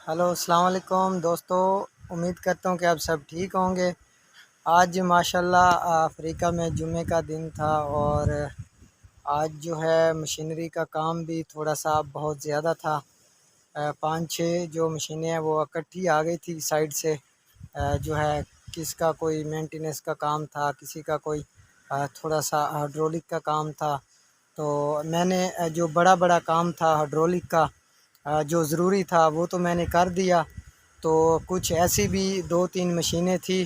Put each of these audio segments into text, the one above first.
Hello अस्सलाम वालेकुम दोस्तों। उम्मीद करता हूँ कि आप सब ठीक होंगे। आज माशाल्लाह अफ्रीका में जुमे का दिन था और आज जो है मशीनरी का काम भी थोड़ा सा बहुत ज़्यादा था। पाँच छः जो मशीनें हैं वो इकट्ठी आ गई थी साइड से। जो है किसका कोई मेंटेनेंस का काम था, किसी का कोई थोड़ा सा हाइड्रोलिक का काम था। तो मैंने जो बड़ा बड़ा काम था हाइड्रोलिक का, जो ज़रूरी था वो तो मैंने कर दिया। तो कुछ ऐसी भी दो तीन मशीनें थी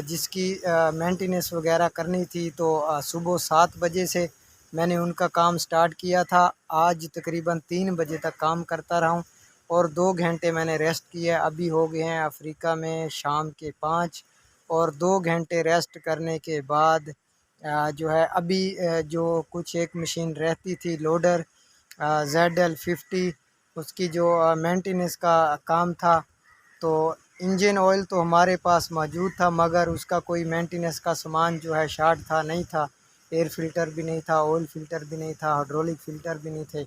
जिसकी मेंटेनेंस वगैरह करनी थी। तो सुबह 7 बजे से मैंने उनका काम स्टार्ट किया था। आज तकरीबन 3 बजे तक काम करता रहा हूँ और 2 घंटे मैंने रेस्ट किया। अभी हो गए हैं अफ्रीका में शाम के 5 और 2 घंटे रेस्ट करने के बाद जो है अभी जो कुछ एक मशीन रहती थी लोडर ZL50, उसकी जो मेंटेनेंस का काम था। तो इंजन ऑयल तो हमारे पास मौजूद था मगर उसका कोई मेंटेनेंस का सामान जो है शार्ट था, नहीं था। एयर फ़िल्टर भी नहीं था, ऑयल फ़िल्टर भी नहीं था, हाइड्रोलिक फ़िल्टर भी नहीं थे,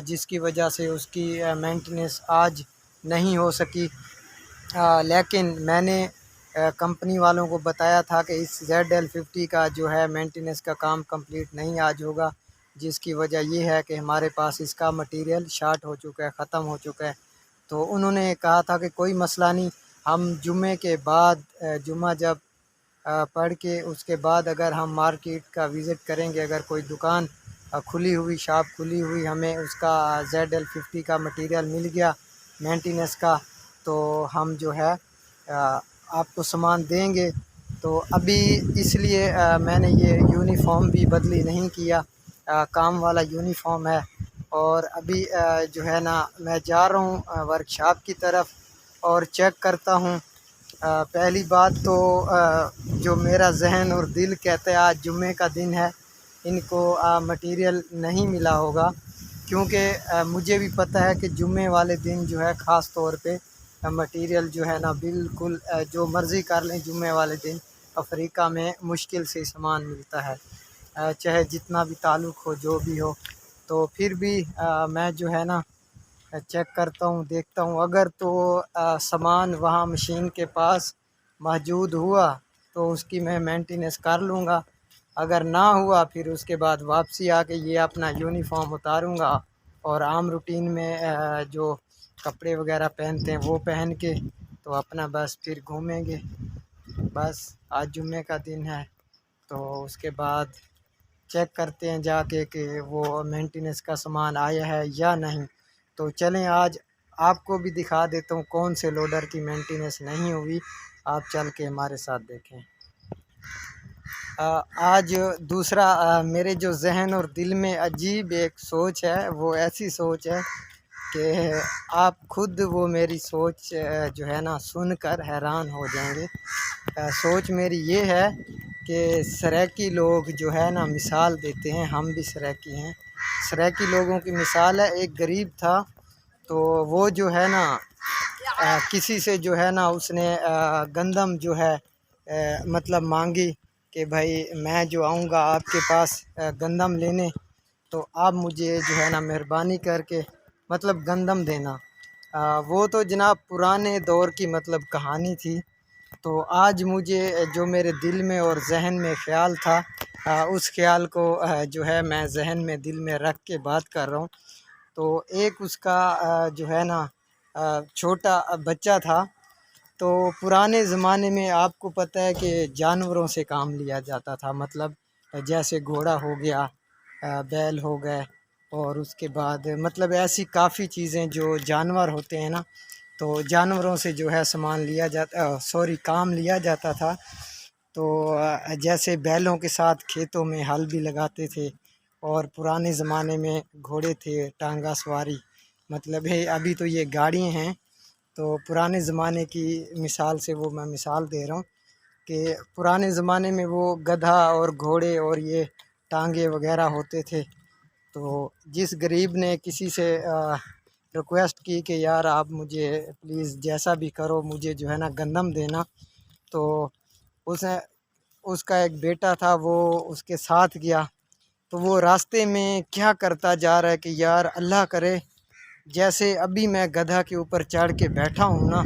जिसकी वजह से उसकी मेंटेनेंस आज नहीं हो सकी। लेकिन मैंने कंपनी वालों को बताया था कि इस ZL50 का जो है मेंटेनेंस का काम कंप्लीट नहीं आज होगा, जिसकी वजह ये है कि हमारे पास इसका मटेरियल शार्ट हो चुका है, ख़त्म हो चुका है। तो उन्होंने कहा था कि कोई मसला नहीं, हम जुम्मे के बाद जुम्मा जब पढ़ के उसके बाद अगर हम मार्केट का विज़िट करेंगे, अगर कोई दुकान खुली हुई शॉप खुली हुई हमें उसका ZL50 का मटेरियल मिल गया मेंटेनेंस का, तो हम जो है आपको सामान देंगे। तो अभी इसलिए मैंने ये यूनिफ़ॉर्म भी बदली नहीं किया, काम वाला यूनिफ़ॉर्म है। और अभी जो है ना मैं जा रहा हूँ वर्कशॉप की तरफ और चेक करता हूँ। पहली बात तो जो मेरा ज़हन और दिल कहता है आज जुम्मे का दिन है, इनको मटेरियल नहीं मिला होगा, क्योंकि मुझे भी पता है कि जुम्मे वाले दिन जो है ख़ास तौर पे मटेरियल जो है ना बिल्कुल जो मर्ज़ी कर लें जुम्मे वाले दिन अफ्रीका में मुश्किल से सामान मिलता है, चाहे जितना भी ताल्लुक़ हो जो भी हो। तो फिर भी मैं जो है ना चेक करता हूँ, देखता हूँ, अगर तो सामान वहाँ मशीन के पास मौजूद हुआ तो उसकी मैं मेंटेनेंस कर लूँगा। अगर ना हुआ फिर उसके बाद वापसी आके ये अपना यूनिफ़ॉर्म उतारूँगा और आम रूटीन में जो कपड़े वगैरह पहनते हैं वो पहन के तो अपना बस फिर घूमेंगे। बस आज जुम्मे का दिन है तो उसके बाद चेक करते हैं जाके कि वो मेंटेनेंस का सामान आया है या नहीं। तो चलें आज आपको भी दिखा देता हूँ कौन से लोडर की मेंटेनेंस नहीं हुई, आप चल के हमारे साथ देखें। आज दूसरा मेरे जो ज़हन और दिल में अजीब एक सोच है, वो ऐसी सोच है कि आप खुद वो मेरी सोच जो है ना सुनकर हैरान हो जाएंगे। सोच मेरी ये है कि सराइकी लोग जो है ना मिसाल देते हैं, हम भी सराइकी हैं। सराइकी लोगों की मिसाल है, एक गरीब था तो वो जो है ना किसी से जो है ना उसने गंदम जो है मतलब मांगी कि भाई मैं जो आऊँगा आपके पास गंदम लेने, तो आप मुझे जो है ना मेहरबानी करके मतलब गंदम देना। वो तो जनाब पुराने दौर की मतलब कहानी थी। तो आज मुझे जो मेरे दिल में और ज़हन में ख़्याल था, उस ख़्याल को जो है मैं ज़हन में दिल में रख के बात कर रहा हूँ। तो एक उसका जो है ना छोटा बच्चा था। तो पुराने ज़माने में आपको पता है कि जानवरों से काम लिया जाता था, मतलब जैसे घोड़ा हो गया, बैल हो गए, और उसके बाद मतलब ऐसी काफ़ी चीज़ें जो जानवर होते हैं ना, तो जानवरों से जो है सामान लिया जाता सॉरी काम लिया जाता था। तो जैसे बैलों के साथ खेतों में हल भी लगाते थे और पुराने ज़माने में घोड़े थे, टांगा सवारी मतलब है। अभी तो ये गाड़ियाँ हैं, तो पुराने ज़माने की मिसाल से वो मैं मिसाल दे रहा हूँ कि पुराने ज़माने में वो गधा और घोड़े और ये टांगे वगैरह होते थे। तो जिस गरीब ने किसी से रिक्वेस्ट की कि यार आप मुझे प्लीज़ जैसा भी करो मुझे जो है ना गंदम देना, तो उसने उसका एक बेटा था वो उसके साथ गया। तो वो रास्ते में क्या करता जा रहा है कि यार अल्लाह करे जैसे अभी मैं गधा के ऊपर चढ़ के बैठा हूँ ना,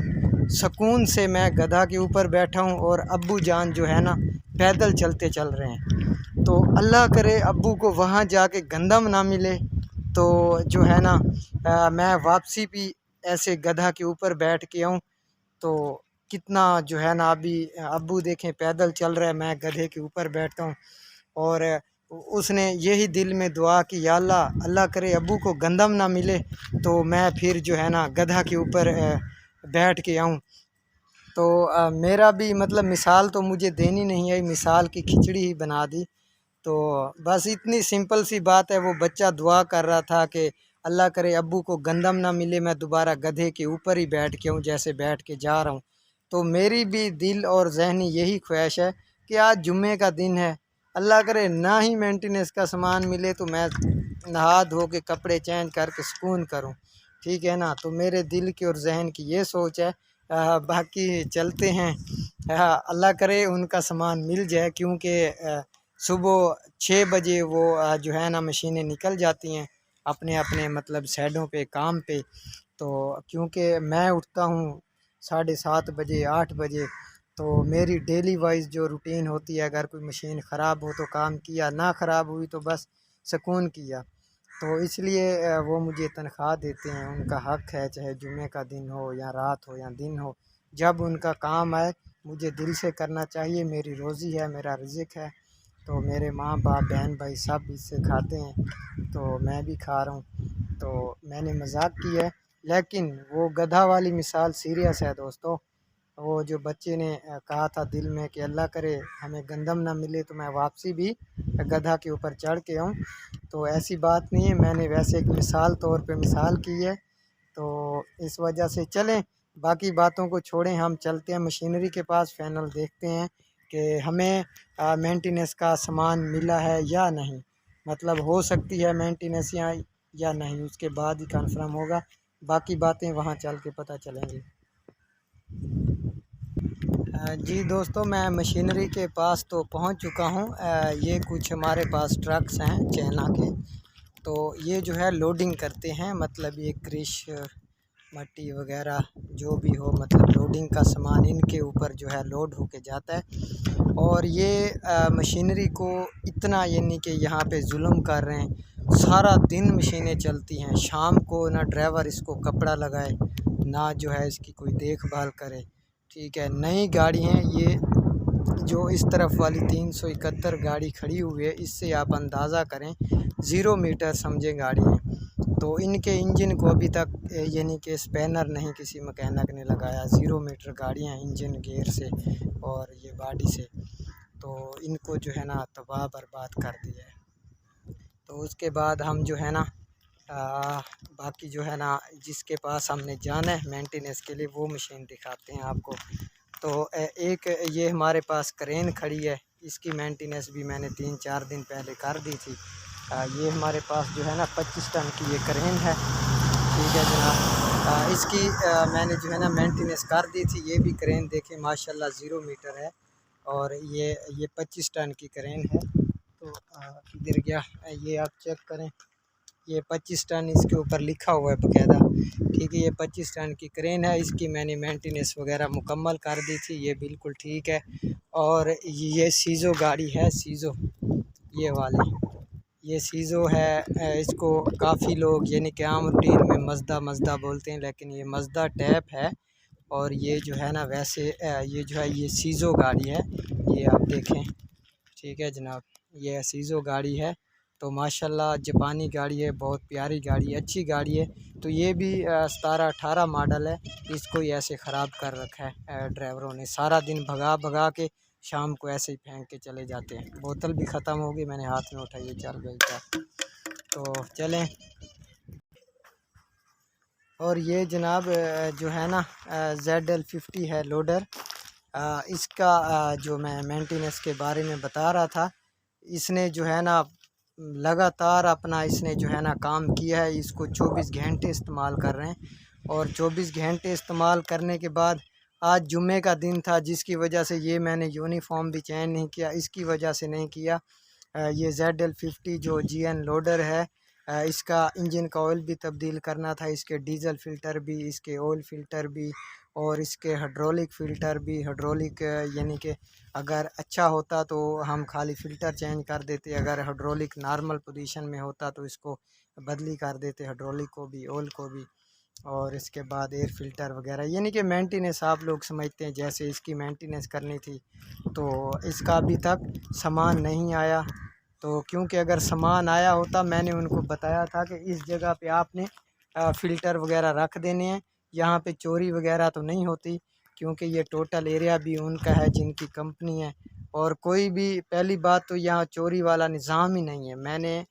सुकून से मैं गधा के ऊपर बैठा हूँ और अब्बू जान जो है ना पैदल चलते चल रहे हैं। तो अल्लाह करे अब्बू को वहाँ जाके गंदम ना मिले, तो जो है ना मैं वापसी भी ऐसे गधा के ऊपर बैठ के आऊँ। तो कितना जो है ना अभी अब्बू देखें पैदल चल रहा है, मैं गधे के ऊपर बैठता हूँ। और उसने यही दिल में दुआ की, या अल्लाह अल्लाह करे अब्बू को गंदम ना मिले, तो मैं फिर जो है ना गधा के ऊपर बैठ के आऊँ। तो मेरा भी मतलब मिसाल तो मुझे देनी नहीं है, मिसाल की खिचड़ी ही बना दी। तो बस इतनी सिंपल सी बात है। वो बच्चा दुआ कर रहा था कि अल्लाह करे अब्बू को गंदम ना मिले, मैं दोबारा गधे के ऊपर ही बैठ के हूँ जैसे बैठ के जा रहा हूँ। तो मेरी भी दिल और ज़हनी यही ख्वाहिश है कि आज जुम्मे का दिन है, अल्लाह करे ना ही मेंटेनेंस का सामान मिले तो मैं नहा धो के कपड़े चेंज करके सुकून करूँ। ठीक है ना, तो मेरे दिल की और जहन की ये सोच है। बाकी चलते हैं, अल्लाह करे उनका सामान मिल जाए, क्योंकि सुबह 6 बजे वो जो है ना मशीनें निकल जाती हैं अपने अपने मतलब साइडों पे काम पे। तो क्योंकि मैं उठता हूँ 7:30 बजे 8 बजे, तो मेरी डेली वाइज जो रूटीन होती है, अगर कोई मशीन ख़राब हो तो काम किया, ना ख़राब हुई तो बस सुकून किया। तो इसलिए वो मुझे तनख्वाह देते हैं, उनका हक़ है, चाहे जुम्मे का दिन हो या रात हो या दिन हो, जब उनका काम आए मुझे दिल से करना चाहिए। मेरी रोज़ी है, मेरा रिज़्क़ है। तो मेरे माँ बाप बहन भाई सब इससे खाते हैं, तो मैं भी खा रहा हूँ। तो मैंने मजाक किया है, लेकिन वो गधा वाली मिसाल सीरियस है दोस्तों। वो जो बच्चे ने कहा था दिल में कि अल्लाह करे हमें गंदम ना मिले तो मैं वापसी भी गधा के ऊपर चढ़ के आऊँ, तो ऐसी बात नहीं है, मैंने वैसे एक मिसाल तौर पे मिसाल की है। तो इस वजह से चलें, बाकी बातों को छोड़ें, हम चलते हैं मशीनरी के पास, फ़ैनल देखते हैं कि हमें मेंटेनेंस का सामान मिला है या नहीं। मतलब हो सकती है मेंटेनेंस यहाँ या नहीं, उसके बाद ही कन्फर्म होगा। बाकी बातें वहाँ चल के पता चलेंगी। जी दोस्तों, मैं मशीनरी के पास तो पहुँच चुका हूँ। ये कुछ हमारे पास ट्रक्स हैं चाइना के, तो ये जो है लोडिंग करते हैं, मतलब ये क्रिश मट्टी वगैरह जो भी हो, मतलब लोडिंग का सामान इनके ऊपर जो है लोड होके जाता है। और ये मशीनरी को इतना यानी कि यहाँ पे जुल्म कर रहे हैं, सारा दिन मशीनें चलती हैं, शाम को ना ड्राइवर इसको कपड़ा लगाए ना जो है इसकी कोई देखभाल करे। ठीक है, नई गाड़ी हैं ये, जो इस तरफ वाली 371 गाड़ी खड़ी हुई है, इससे आप अंदाज़ा करें 0 मीटर समझें गाड़ी है। तो इनके इंजन को अभी तक यानी कि स्पैनर नहीं किसी मकैनिक ने लगाया, 0 मीटर गाड़ियाँ इंजन गेयर से और ये बॉडी से, तो इनको जो है ना तबाह बर्बाद कर दिया है। तो उसके बाद हम जो है ना बाकी जो है ना जिसके पास हमने जाना है मेंटेनेंस के लिए, वो मशीन दिखाते हैं आपको। तो एक ये हमारे पास क्रेन खड़ी है, इसकी मेंटेनेंस भी मैंने 3-4 दिन पहले कर दी थी। ये हमारे पास जो है ना 25 टन की ये क्रेन है। ठीक है जनाब, इसकी मैंने जो है ना मेंटेनेंस कर दी थी। ये भी क्रेन देखें माशाल्लाह 0 मीटर है, और ये 25 टन की क्रेन है। तो गिर गया, ये आप चेक करें, ये 25 टन इसके ऊपर लिखा हुआ है बकायदा। ठीक है, ये 25 टन की क्रेन है, इसकी मैंने मेंटेनेंस वगैरह मुकम्मल कर दी थी, ये बिल्कुल ठीक है। और ये सीज़ो गाड़ी है, सीज़ो ये वाली, ये सीज़ो है। इसको काफ़ी लोग यानी कि आम रूटीन में मज़दा मज़दा बोलते हैं, लेकिन ये मज़दा टैप है। और ये जो है ना वैसे ये जो है ये सीज़ो गाड़ी है, ये आप देखें। ठीक है जनाब, ये सीज़ो गाड़ी है। तो माशाल्लाह जापानी गाड़ी है, बहुत प्यारी गाड़ी है, अच्छी गाड़ी है। तो ये भी 17-18 मॉडल है, इसको ही ऐसे ख़राब कर रखा है ड्राइवरों ने, सारा दिन भगा भगा के शाम को ऐसे ही फेंक के चले जाते हैं। बोतल भी ख़त्म हो गई, मैंने हाथ में उठाई, चल गई क्या। तो चलें। और ये जनाब जो है ना ZL50 है लोडर, इसका जो मैं मेंटेनेंस के बारे में बता रहा था, इसने जो है ना लगातार अपना इसने जो है ना काम किया है। इसको 24 घंटे इस्तेमाल कर रहे हैं, और 24 घंटे इस्तेमाल करने के बाद आज जुम्मे का दिन था, जिसकी वजह से ये मैंने यूनिफॉर्म भी चेंज नहीं किया, इसकी वजह से नहीं किया। ये ZL50 जो GN लोडर है, इसका इंजन का ऑयल भी तब्दील करना था, इसके डीज़ल फ़िल्टर भी, इसके ऑयल फ़िल्टर भी और इसके हाइड्रोलिक फ़िल्टर भी। हाइड्रोलिक यानी कि अगर अच्छा होता तो हम खाली फ़िल्टर चेंज कर देते, अगर हाइड्रोलिक नॉर्मल पोजीशन में होता तो इसको बदली कर देते, हाइड्रोलिक को भी, ऑयल को भी। और इसके बाद एयर फ़िल्टर वगैरह, यानी कि मेंटेनेंस आप लोग समझते हैं जैसे इसकी मेंटेनेंस करनी थी। तो इसका अभी तक सामान नहीं आया। तो क्योंकि अगर सामान आया होता, मैंने उनको बताया था कि इस जगह पे आपने फ़िल्टर वगैरह रख देने हैं, यहाँ पे चोरी वगैरह तो नहीं होती, क्योंकि ये टोटल एरिया भी उनका है जिनकी कंपनी है। और कोई भी, पहली बात तो यहाँ चोरी वाला निज़ाम ही नहीं है, मैंने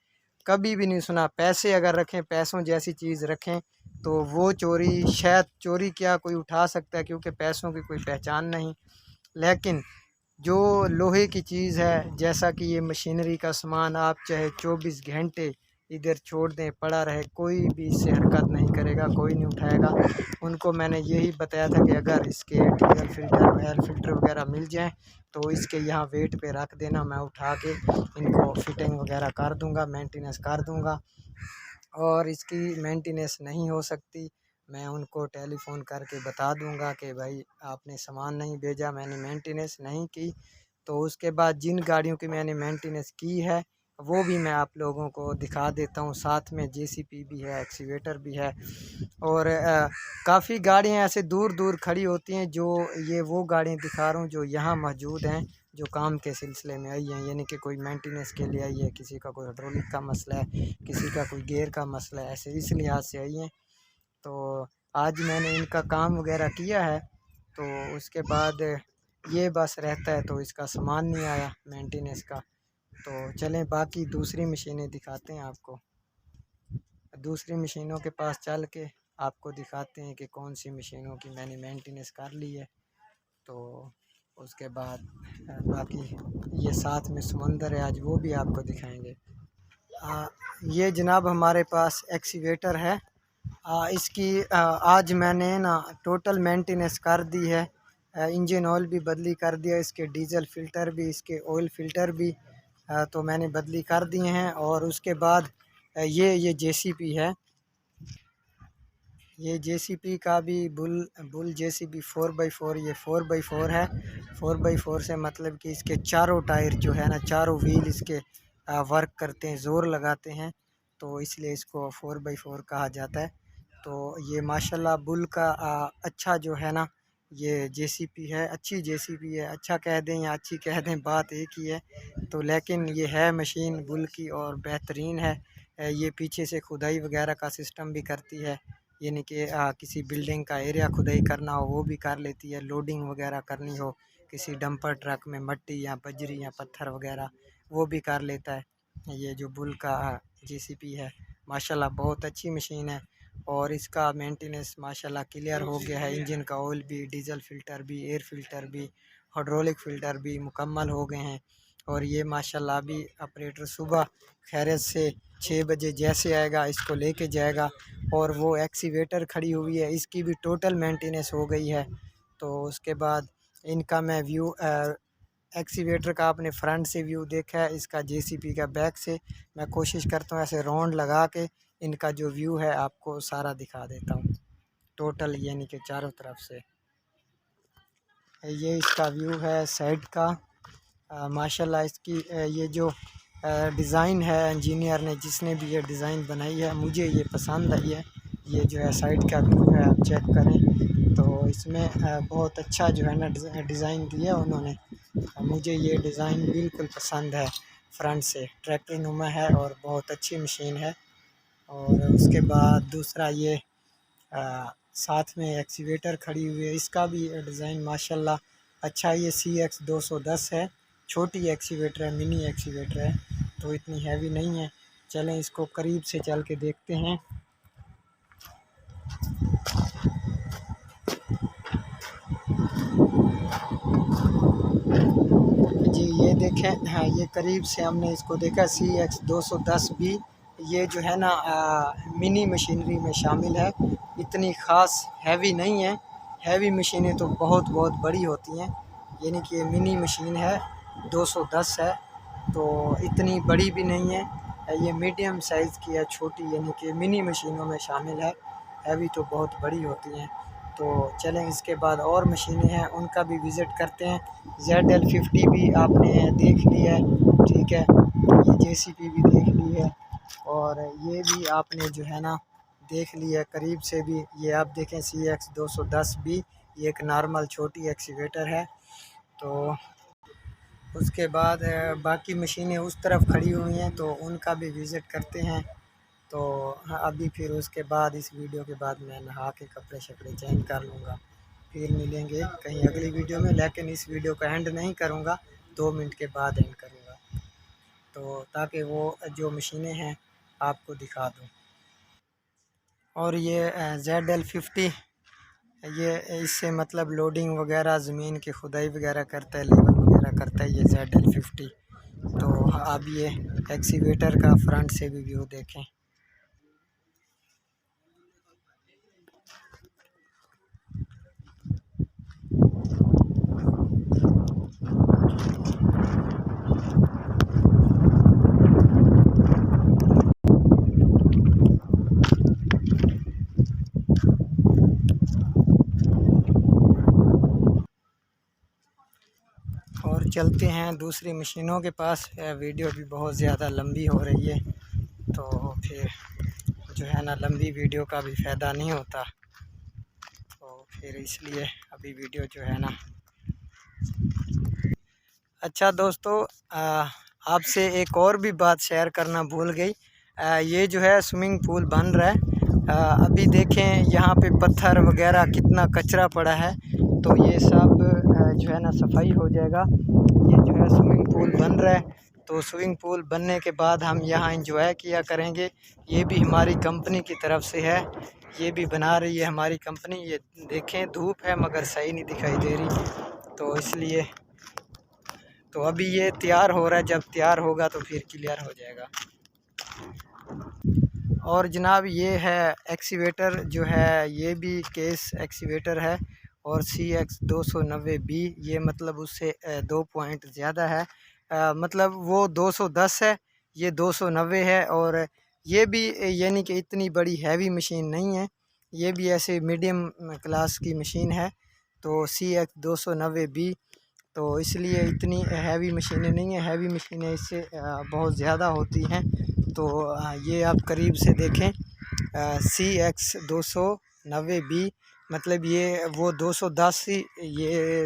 कभी भी नहीं सुना। पैसे अगर रखें, पैसों जैसी चीज़ रखें तो वो चोरी, शायद चोरी क्या कोई उठा सकता है क्योंकि पैसों की कोई पहचान नहीं। लेकिन जो लोहे की चीज़ है, जैसा कि ये मशीनरी का सामान, आप चाहे 24 घंटे इधर छोड़ दें पड़ा रहे, कोई भी इससे हरकत नहीं करेगा, कोई नहीं उठाएगा। उनको मैंने यही बताया था कि अगर इसके डीजल फ़िल्टर, ऑयल फ़िल्टर वगैरह मिल जाएं तो इसके यहाँ वेट पे रख देना, मैं उठा के इनको फिटिंग वगैरह कर दूँगा, मेंटेनेंस कर दूँगा। और इसकी मेंटेनेंस नहीं हो सकती, मैं उनको टेलीफ़ोन करके बता दूंगा कि भाई आपने सामान नहीं भेजा, मैंने मेंटेनेंस नहीं की। तो उसके बाद जिन गाड़ियों की मैंने मेंटेनेंस की है वो भी मैं आप लोगों को दिखा देता हूँ, साथ में जेसीपी भी है, एक्सीवेटर भी है। और काफ़ी गाड़ियाँ ऐसे दूर दूर खड़ी होती हैं, जो ये वो गाड़ियाँ दिखा रहा हूँ जो यहाँ मौजूद हैं, जो काम के सिलसिले में आई हैं, यानी कि कोई मेंटेनेंस के लिए आई है, किसी का कोई हाइड्रोलिक का मसला है, किसी का कोई गियर का मसला है, ऐसे इस लिहाज से आई हैं। तो आज मैंने इनका काम वगैरह किया है, तो उसके बाद ये बस रहता है, तो इसका सामान नहीं आया मेंटेनेंस का। तो चलें बाकी दूसरी मशीनें दिखाते हैं आपको, दूसरी मशीनों के पास चल के आपको दिखाते हैं कि कौन सी मशीनों की मैंने मेंटेनेंस कर ली है। तो उसके बाद बाकी ये साथ में समंदर है, आज वो भी आपको दिखाएंगे। ये जनाब हमारे पास एक्सीवेटर है। इसकी आज मैंने ना टोटल मेंटेनेंस कर दी है, इंजन ऑयल भी बदली कर दिया, इसके डीज़ल फ़िल्टर भी, इसके ऑयल फ़िल्टर भी तो मैंने बदली कर दिए हैं। और उसके बाद ये जेसीपी है, ये जेसीपी का भी बुल जेसीपी 4x4, ये 4x4 है। 4x4 से मतलब कि इसके चारों टायर जो है ना, चारों व्हील इसके वर्क करते हैं, ज़ोर लगाते हैं, तो इसलिए इसको 4x4 कहा जाता है। तो ये माशाल्लाह बुल का अच्छा जो है ना, ये जेसीपी है, अच्छी जेसीपी है, अच्छा कह दें या अच्छी कह दें बात एक ही है। तो लेकिन ये है मशीन बुल की और बेहतरीन है। ये पीछे से खुदाई वगैरह का सिस्टम भी करती है, यानी कि किसी बिल्डिंग का एरिया खुदाई करना हो वो भी कर लेती है, लोडिंग वगैरह करनी हो किसी डंपर ट्रक में मट्टी या बजरी या पत्थर वगैरह, वो भी कर लेता है। ये जो बुल का जेसीपी है माशाल्लाह बहुत अच्छी मशीन है। और इसका मेंटेनेंस माशाल्लाह क्लियर हो गया है, इंजन का ऑयल भी, डीज़ल फ़िल्टर भी, एयर फ़िल्टर भी, हाइड्रोलिक फ़िल्टर भी मुकम्मल हो गए हैं। और ये माशाल्लाह अभी ऑपरेटर सुबह खैरियत से 6 बजे जैसे आएगा इसको लेके जाएगा। और वो एक्सीवेटर खड़ी हुई है, इसकी भी टोटल मेंटेनेंस हो गई है। तो उसके बाद इनका मैं व्यू, एक्सीवेटर का आपने फ्रंट से व्यू देखा है, इसका जेसीपी का बैक से मैं कोशिश करता हूँ ऐसे राउंड लगा के इनका जो व्यू है आपको सारा दिखा देता हूँ टोटल, यानी कि चारों तरफ से। ये इसका व्यू है साइड का। माशाल्लाह इसकी ये जो डिज़ाइन है, इंजीनियर ने जिसने भी ये डिज़ाइन बनाई है मुझे ये पसंद आई है। ये जो है साइड का व्यू है, आप चेक करें तो इसमें बहुत अच्छा जो है ना डिज़ाइन दिया उन्होंने। मुझे ये डिज़ाइन बिल्कुल पसंद है, फ्रंट से ट्रैक्टर नुमा है और बहुत अच्छी मशीन है। और उसके बाद दूसरा ये साथ में एक्सीवेटर खड़ी हुई है, इसका भी डिज़ाइन माशाल्लाह अच्छा है। ये CX 210 है, छोटी एक्सीवेटर है, मिनी एक्सीवेटर है, तो इतनी हैवी नहीं है। चलें इसको करीब से चल के देखते हैं। जी ये देखें, हाँ ये करीब से हमने इसको देखा, CX 210 भी ये जो है ना मिनी मशीनरी में शामिल है, इतनी ख़ास हैवी नहीं है। हैवी मशीनें तो बहुत बहुत बड़ी होती हैं, यानी कि ये मिनी मशीन है, 210 है, तो इतनी बड़ी भी नहीं है ये मीडियम साइज़ की है, छोटी यानी कि मिनी मशीनों में शामिल है, हैवी तो बहुत बड़ी होती हैं। तो चलें इसके बाद और मशीनें हैं उनका भी विज़िट करते हैं। ZL50 भी आपने देख ली है, ठीक है, ये JCB भी देख ली है और ये भी आपने जो है ना देख ली है करीब से भी। ये आप देखें CX 210 भी, ये एक नॉर्मल छोटी एक्सीवेटर है। तो उसके बाद बाकी मशीनें उस तरफ खड़ी हुई हैं तो उनका भी विज़िट करते हैं। तो हाँ, अभी फिर उसके बाद इस वीडियो के बाद मैं नहा के कपड़े शपड़े चेंज कर लूँगा, फिर मिलेंगे कहीं अगली वीडियो में। लेकिन इस वीडियो का एंड नहीं करूँगा, 2 मिनट के बाद एंड करूँगा, तो ताकि वो जो मशीनें हैं आपको दिखा दूँ। और ये ZL50, ये इससे मतलब लोडिंग वगैरह ज़मीन की खुदाई वगैरह करता है, लेवल वगैरह करता है ये ZL50। तो अब ये एक्सीवेटर का फ्रंट से भी व्यू देखें। और चलते हैं दूसरी मशीनों के पास। वीडियो भी बहुत ज़्यादा लंबी हो रही है, तो फिर जो है ना लंबी वीडियो का भी फ़ायदा नहीं होता, तो फिर इसलिए अभी वीडियो जो है ना। अच्छा दोस्तों, आपसे एक और भी बात शेयर करना भूल गई। ये जो है स्विमिंग पूल बन रहा है। अभी देखें यहाँ पे पत्थर वगैरह कितना कचरा पड़ा है, तो ये सब जो है ना सफाई हो जाएगा। ये जो है स्विमिंग पूल बन रहा है, तो स्विमिंग पूल बनने के बाद हम यहाँ एंजॉय किया करेंगे। ये भी हमारी कंपनी की तरफ से है, ये भी बना रही है हमारी कंपनी। ये देखें धूप है मगर सही नहीं दिखाई दे रही, तो इसलिए तो अभी ये तैयार हो रहा है, जब तैयार होगा तो फिर क्लियर हो जाएगा। और जनाब ये है एक्सीवेटर जो है, ये भी केस एक्सीवेटर है और CX 290B, ये मतलब उससे 2 पॉइंट ज़्यादा है। मतलब वो 210 है, ये 290 है। और ये भी यानी कि इतनी बड़ी हैवी मशीन नहीं है, ये भी ऐसे मीडियम क्लास की मशीन है। तो CX 290B, तो इसलिए इतनी हैवी मशीनें नहीं है, हैवी मशीनें इससे बहुत ज़्यादा होती हैं। तो ये आप करीब से देखें, CX 290B, मतलब ये वो 210 थी, ये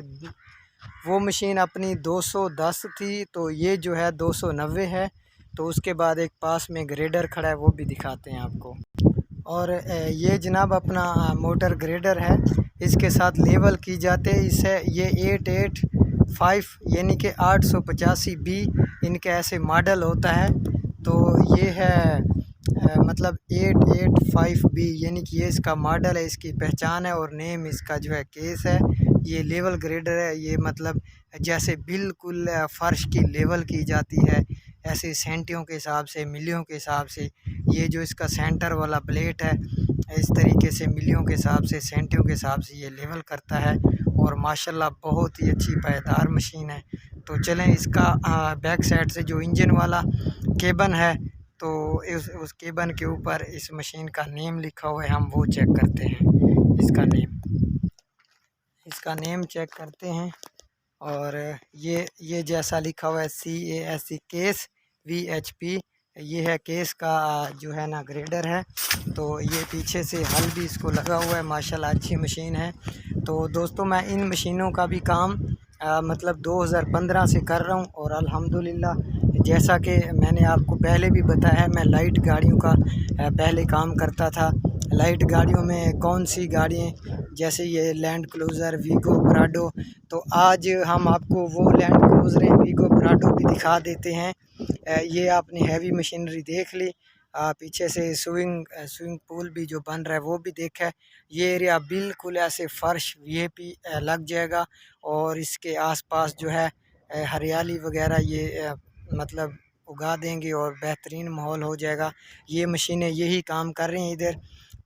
वो मशीन अपनी 210 थी, तो ये जो है 290 है। तो उसके बाद एक पास में ग्रेडर खड़ा है, वो भी दिखाते हैं आपको। और ये जनाब अपना मोटर ग्रेडर है, इसके साथ लेवल की जाते हैं। इसे ये 885 यानी कि 885B इनका ऐसे मॉडल होता है। तो ये है मतलब 885B यानी कि ये इसका मॉडल है, इसकी पहचान है। और नेम इसका जो है केस है। ये लेवल ग्रेडर है, ये मतलब जैसे बिल्कुल फ़र्श की लेवल की जाती है, ऐसे सेंटियों के हिसाब से, मिलियों के हिसाब से। ये जो इसका सेंटर वाला प्लेट है, इस तरीके से मिलियों के हिसाब से, सेंटियों के हिसाब से ये लेवल करता है। और माशाल्लाह बहुत ही अच्छी पायदार मशीन है। तो चलें इसका बैक साइड से जो इंजन वाला केबन है, तो उस केबन के ऊपर इस मशीन का नेम लिखा हुआ है, हम वो चेक करते हैं। इसका नेम चेक करते हैं। और ये जैसा लिखा हुआ है CASE केस VHP, ये है केस का जो है ना ग्रेडर है। तो ये पीछे से हल भी इसको लगा हुआ है, माशाल्लाह अच्छी मशीन है। तो दोस्तों मैं इन मशीनों का भी काम मतलब 2015 से कर रहा हूँ। और अल्हम्दुलिल्लाह, जैसा कि मैंने आपको पहले भी बताया है, मैं लाइट गाड़ियों का पहले काम करता था। लाइट गाड़ियों में कौन सी गाड़ियाँ, जैसे ये लैंड क्रूज़र, वीगो, प्राडो। तो आज हम आपको वो लैंड क्रूज़रें, वीगो, प्राडो भी दिखा देते हैं। ये आपने हैवी मशीनरी देख ली, पीछे से स्विमिंग पूल भी जो बन रहा है वो भी देखा है। ये एरिया बिल्कुल ऐसे फ़र्श VIP लग जाएगा। और इसके आसपास जो है हरियाली वगैरह ये मतलब उगा देंगे और बेहतरीन माहौल हो जाएगा। ये मशीनें यही काम कर रही हैं इधर।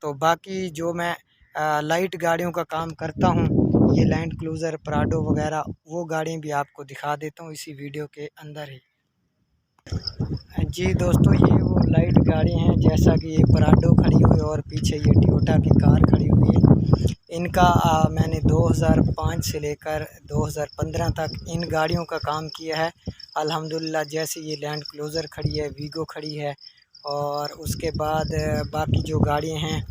तो बाकी जो मैं लाइट गाड़ियों का काम करता हूँ, ये लैंड क्रूज़र, प्राडो वगैरह, वो गाड़ियाँ भी आपको दिखा देता हूँ इसी वीडियो के अंदर ही। जी दोस्तों, ये वो लाइट गाड़ी हैं, जैसा कि ये पराडो खड़ी हुई है और पीछे ये टोयोटा की कार खड़ी हुई है। इनका मैंने 2005 से लेकर 2015 तक इन गाड़ियों का काम किया है अल्हम्दुलिल्लाह। जैसे ये लैंड क्लोज़र खड़ी है, वीगो खड़ी है, और उसके बाद बाकी जो गाड़ियाँ हैं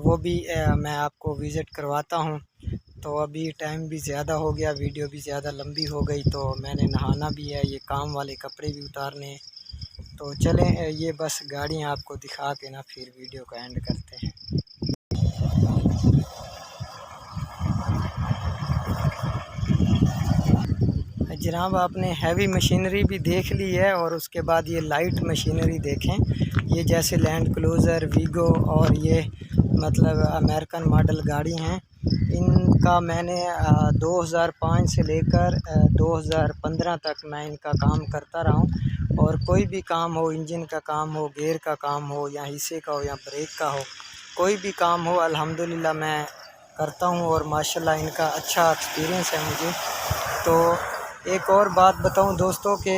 वो भी मैं आपको विज़िट करवाता हूँ। तो अभी टाइम भी ज़्यादा हो गया, वीडियो भी ज़्यादा लंबी हो गई, तो मैंने नहाना भी है, ये काम वाले कपड़े भी उतारने हैं। तो चलें, ये बस गाड़ियाँ आपको दिखा के ना फिर वीडियो का एंड करते हैं। जनाब, आपने हैवी मशीनरी भी देख ली है और उसके बाद ये लाइट मशीनरी देखें। ये जैसे लैंड क्लोज़र, वीगो और ये मतलब अमेरिकन मॉडल गाड़ी हैं। इनका मैंने 2005 से लेकर 2015 तक मैं इनका काम करता रहा हूँ। और कोई भी काम हो, इंजन का काम हो, गियर का काम हो, या हिस्से का हो, या ब्रेक का हो, कोई भी काम हो अल्हम्दुलिल्लाह मैं करता हूँ। और माशाल्लाह इनका अच्छा एक्सपीरियंस है मुझे। तो एक और बात बताऊँ दोस्तों कि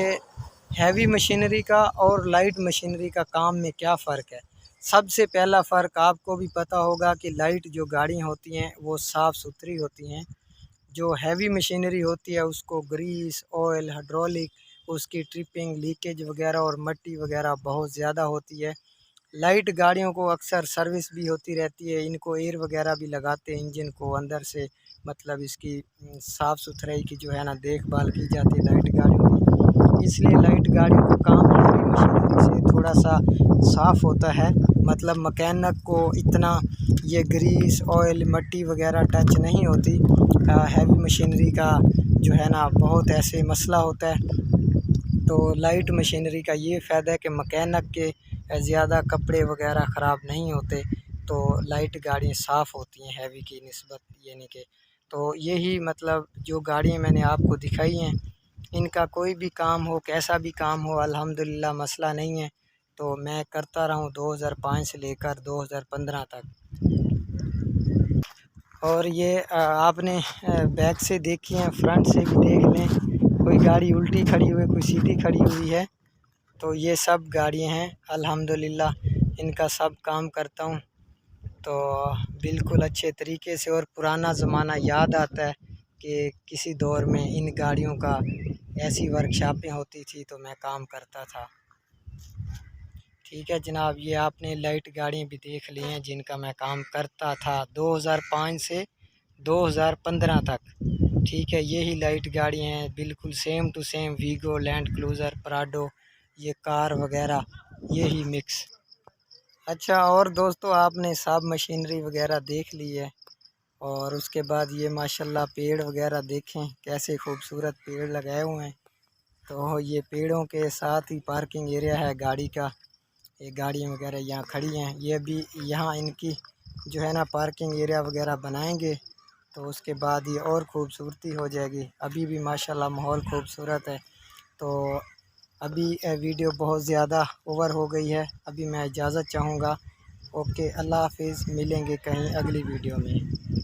हैवी मशीनरी का और लाइट मशीनरी का काम में क्या फ़र्क है। सबसे पहला फ़र्क आपको भी पता होगा कि लाइट जो गाड़ियाँ होती हैं वो साफ़ सुथरी होती हैं। जो हैवी मशीनरी होती है उसको ग्रीस, ऑयल, हाइड्रोलिक, उसकी ट्रिपिंग, लीकेज वगैरह और मट्टी वगैरह बहुत ज़्यादा होती है। लाइट गाड़ियों को अक्सर सर्विस भी होती रहती है, इनको एयर वगैरह भी लगाते हैं इंजन को अंदर से, मतलब इसकी साफ़ सुथराई की जो है ना देखभाल की जाती है लाइट गाड़ियों की। इसलिए लाइट गाड़ियों का काम हैवी मशीनरी से थोड़ा सा साफ़ होता है, मतलब मैकेनिक को इतना ये ग्रीस, ऑयल, मट्टी वगैरह टच नहीं होती। हैवी मशीनरी का जो है ना बहुत ऐसे मसला होता है। तो लाइट मशीनरी का ये फ़ायदा है कि मैकेनिक के ज़्यादा कपड़े वगैरह ख़राब नहीं होते। तो लाइट गाड़ियाँ साफ़ होती हैं हैवी की निस्बत, यानी कि तो यही मतलब जो गाड़ियाँ मैंने आपको दिखाई हैं, इनका कोई भी काम हो, कैसा भी काम हो, अल्हम्दुलिल्लाह मसला नहीं है। तो मैं करता रहा हूँ 2005 से लेकर 2015 तक। और ये आपने बैक से देखी हैं, फ्रंट से भी देख लें, कोई गाड़ी उल्टी खड़ी हुई है, कोई सीधी खड़ी हुई है। तो ये सब गाड़ियाँ हैं अल्हम्दुलिल्लाह, इनका सब काम करता हूँ। तो बिल्कुल अच्छे तरीके से, और पुराना ज़माना याद आता है कि किसी दौर में इन गाड़ियों का ऐसी वर्कशॉपें होती थी तो मैं काम करता था। ठीक है जनाब, ये आपने लाइट गाड़ियाँ भी देख ली हैं जिनका मैं काम करता था 2005 से 2015 तक। ठीक है, यही लाइट गाड़ियाँ हैं, बिल्कुल same to same Vigo, Land Cruiser, Prado, ये कार वगैरह, यही मिक्स। अच्छा, और दोस्तों आपने सब मशीनरी वगैरह देख ली है, और उसके बाद ये माशाल्लाह पेड़ वगैरह देखें कैसे खूबसूरत पेड़ लगाए हुए हैं। तो ये पेड़ों के साथ ही पार्किंग एरिया है गाड़ी का, ये गाड़ियाँ वगैरह यहाँ खड़ी हैं। ये भी यहाँ इनकी जो है ना पार्किंग एरिया वगैरह बनाएंगे तो उसके बाद ये और ख़ूबसूरती हो जाएगी। अभी भी माशाल्लाह माहौल खूबसूरत है। तो अभी वीडियो बहुत ज़्यादा ओवर हो गई है, अभी मैं इजाज़त चाहूँगा। ओके, अल्लाह हाफिज़, मिलेंगे कहीं अगली वीडियो में।